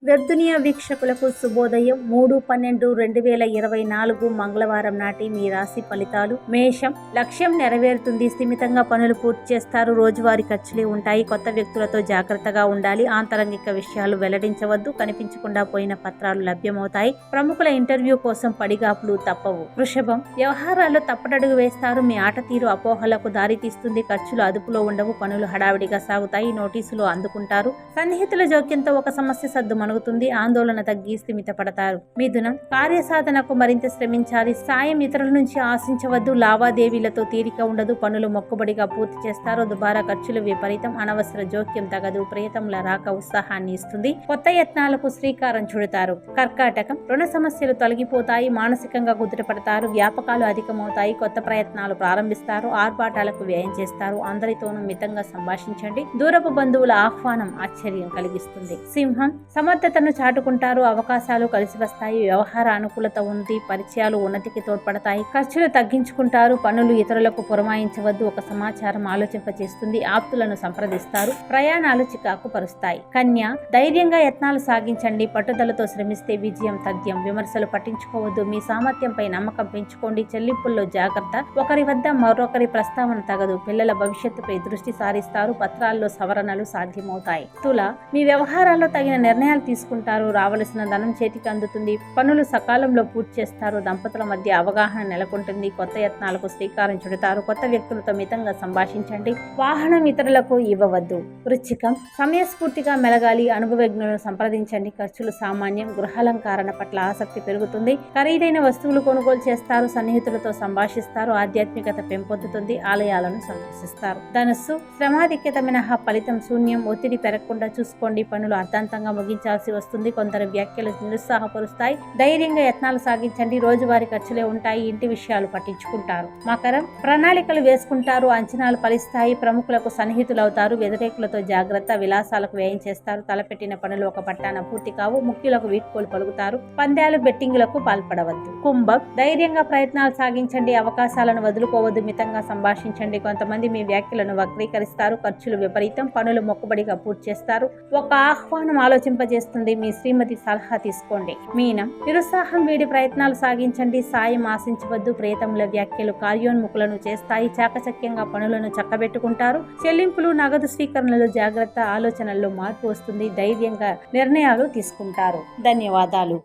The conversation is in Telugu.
వెబ్దునియా వీక్షకులకు శుభోదయం 3/12/2024 మంగళవారం నాటి మీ రాశి ఫలితాలు. మేషం, లక్ష్యం నెరవేరుతుంది. స్థిమితంగా పనులు పూర్తి చేస్తారు. రోజువారీ ఖర్చులే ఉంటాయి. కొత్త వ్యక్తులతో జాగ్రత్తగా ఉండాలి. ఆంతరంగిక విషయాలు వెల్లడించవద్దు. కనిపించకుండా పోయిన పత్రాలు లభ్యమవుతాయి. ప్రముఖుల ఇంటర్వ్యూ కోసం పడిగాపులు తప్పవు. వృషభం, వ్యవహారాల్లో తప్పటడుగు వేస్తారు. మీ ఆట తీరు అపోహలకు దారితీస్తుంది. ఖర్చులు అదుపులో ఉండవు. పనులు హడావిడిగా సాగుతాయి. నోటీసులు అందుకుంటారు. సన్నిహితుల జోక్యంతో ఒక సమస్య సద్దు మణుగుతుంది. ఆందోళన తగ్గి స్థిమిత పడతారు. మిథునం, కార్యసాధనకు మరింత శ్రమించాలి. సాయం ఇతరుల నుంచి ఆశించవద్దు. లావాదేవీలతో తీరిక ఉండదు. పనులు మొక్కుబడిగా పూర్తి చేస్తారు. దుబారా ఖర్చులు విపరీతం. అనవసర జోక్యం తగదు. ప్రియతముల రాక ఉత్సాహాన్ని ఇస్తుంది. కొత్త యత్నాలకు శ్రీకారం చుడతారు. కర్కాటకం, రుణ సమస్యలు తొలగిపోతాయి. మానసికంగా కుదుటపడతారు. వ్యాపకాలు అధికమవుతాయి. కొత్త ప్రయత్నాలు ప్రారంభిస్తారు. ఆర్భాటాలకు వ్యయం చేస్తారు. అందరితోనూ మితంగా సంభాషించండి. దూరపు బంధువుల ఆహ్వానం ఆశ్చర్యం కలిగిస్తుంది. సింహం, సమర్థతను చాటుకుంటారు. అవకాశాలు కలిసి వస్తాయి. వ్యవహార అనుకూలత ఉంది. పరిచయాలు ఉన్నతికి తోడ్పడతాయి. ఖర్చులు తగ్గించుకుంటారు. పనులు ఇతరులకు పురమాయించవద్దు. ఒక సమాచారం ఆలోచింపచేస్తుంది. ఆప్తులను సంప్రదిస్తారు. ప్రయాణాలు చికాకు పరుస్తాయి. కన్య, ధైర్యంగా యత్నాలు సాగించండి. పట్టుదలతో శ్రమిస్తే విజయం తథ్యం. విమర్శలు పట్టించుకోవద్దు. మీ సామర్థ్యంపై నమ్మకం పెంచుకోండి. చెల్లింపుల్లో జాగ్రత్త. ఒకరి వద్ద మరొకరి ప్రస్తావన తగదు. పిల్లల భవిష్యత్తుపై దృష్టి సారిస్తారు. పత్రాల్లో సవరణలు సాధ్యమవుతాయి. తుల, మీ వ్యవహారాల్లో తగిన నిర్ణయాలు తీసుకుంటారు. రావలసిన ధనం చేతికి అందుతుంది. పనులు సకాలంలో పూర్తి చేస్తారు. దంపతుల మధ్య అవగాహన నెలకొంటుంది. కొత్త యత్నాలకు శ్రీకారం చుడతారు. కొత్త వ్యక్తులతో మితంగా సంభాషించండి. వాహనం ఇతరులకు ఇవ్వవద్దు. వృశ్చికం, సమయస్ఫూర్తిగా మెలగాలి. అనుభవజ్ఞులను సంప్రదించండి. ఖర్చులు సామాన్యం. గృహాలంకరణ పట్ల ఆసక్తి పెరుగుతుంది. ఖరీదైన వస్తువులు కొనుగోలు చేస్తారు. సన్నిహితులతో సంభాషిస్తారు. ఆధ్యాత్మికత పెంపొందుతుంది. ఆలయాలను సందర్శిస్తారు. ధనుస్సు, శ్రమాధిక్యత మినహా ఫలితం శూన్యం. ఒత్తిడి పెరగకుండా చూసుకోండి. పనులు అర్థాంతంగా ముగించాల్సి వస్తుంది. కొందరు వ్యాఖ్యలు నిరుత్సాహపరుస్తాయి. ధైర్యంగా యత్నాలు సాగించండి. రోజువారీ ఖర్చులే ఉంటాయి. ఇంటి విషయాలు పట్టించుకుంటారు. మకరం, ప్రణాళికలు వేసుకుంటారు. అంచనాలు ఫలిస్తాయి. ప్రముఖులకు సన్నిహితులవుతారు. వ్యతిరేకులతో జాగ్రత్త. విలాసాలకు వ్యయం చేస్తారు. తలపెట్టిన పనులు ఒక పట్టాన పూర్తి కావు. ముఖ్యులకు వీడ్కోలు పలుకుతారు. పందాలు బెట్టింగులకు పాల్పడవద్దు. కుంభం, ధైర్యంగా ప్రయత్నాలు సాగించండి. అవకాశాలను వదులుకోవద్దు. మితంగా సంభాషించండి. కొంతమంది మీ వ్యాఖ్యలను వక్రీకరిస్తారు. ఖర్చులు విపరీతం. పనులు మొక్కుబడిగా పూర్తి చేస్తారు. ఒక ఆహ్వానం ఆలోచింపజేస్తుంది. మీ శ్రీమతి సలహా తీసుకోండి. మీనం, నిరుత్సాహం వీడి ప్రయత్నాలు సాగించండి. సాయం ఆశించవద్దు. ప్రియతముల వ్యాఖ్యలు కార్యోన్ముఖులను చేస్తాయి. చాకచక్యంగా పనులను చక్కబెట్టుకుంటారు. చెల్లింపులు, నగదు స్వీకరణలో జాగ్రత్త. ఆలోచనల్లో మార్పు వస్తుంది. ధైర్యంగా నిర్ణయాలు తీసుకుంటారు. ధన్యవాదాలు.